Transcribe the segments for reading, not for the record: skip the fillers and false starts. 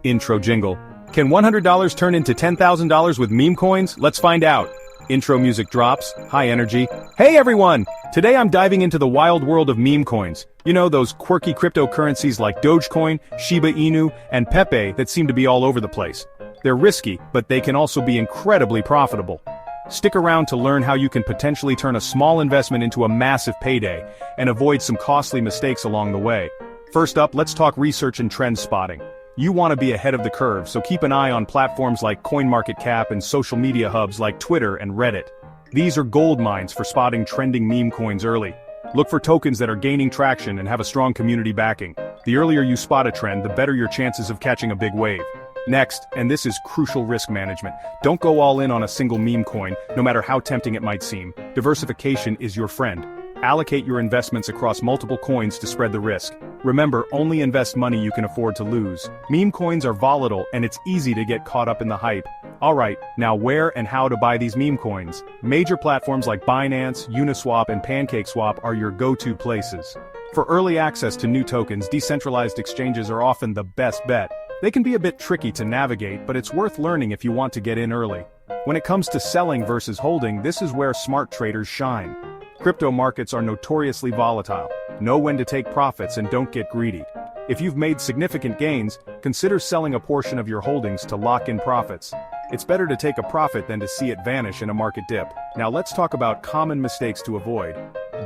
Intro jingle. Can $100 turn into $10,000 with meme coins? Let's find out. Intro music drops, high energy. Hey everyone! Today I'm diving into the wild world of meme coins. You know, those quirky cryptocurrencies like Dogecoin, Shiba Inu, and PEPE that seem to be all over the place. They're risky, but they can also be incredibly profitable. Stick around to learn how you can potentially turn a small investment into a massive payday, and avoid some costly mistakes along the way. First up, let's talk research and trend spotting. You want to be ahead of the curve, so keep an eye on platforms like CoinMarketCap and social media hubs like Twitter and Reddit. These are gold mines for spotting trending meme coins early. Look for tokens that are gaining traction and have a strong community backing. The earlier you spot a trend, the better your chances of catching a big wave. Next, and this is crucial risk management, don't go all in on a single meme coin, no matter how tempting it might seem. Diversification is your friend. Allocate your investments across multiple coins to spread the risk. Remember, only invest money you can afford to lose. Meme coins are volatile and it's easy to get caught up in the hype. Alright, now where and how to buy these meme coins? Major platforms like Binance, Uniswap, and PancakeSwap are your go-to places. For early access to new tokens, decentralized exchanges are often the best bet. They can be a bit tricky to navigate, but it's worth learning if you want to get in early. When it comes to selling versus holding, this is where smart traders shine. Crypto markets are notoriously volatile. Know when to take profits and don't get greedy. If you've made significant gains, consider selling a portion of your holdings to lock in profits. It's better to take a profit than to see it vanish in a market dip. Now let's talk about common mistakes to avoid.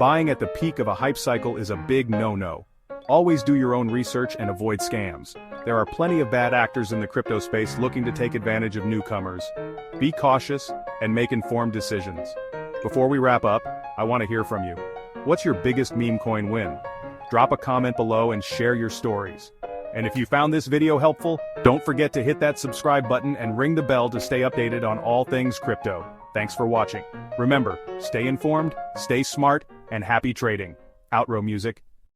Buying at the peak of a hype cycle is a big no-no. Always do your own research and avoid scams. There are plenty of bad actors in the crypto space looking to take advantage of newcomers. Be cautious and make informed decisions. Before we wrap up, I want to hear from you. What's your biggest meme coin win? Drop a comment below and share your stories. And if you found this video helpful, don't forget to hit that subscribe button and ring the bell to stay updated on all things crypto. Thanks for watching. Remember, stay informed, stay smart, and happy trading. Outro music.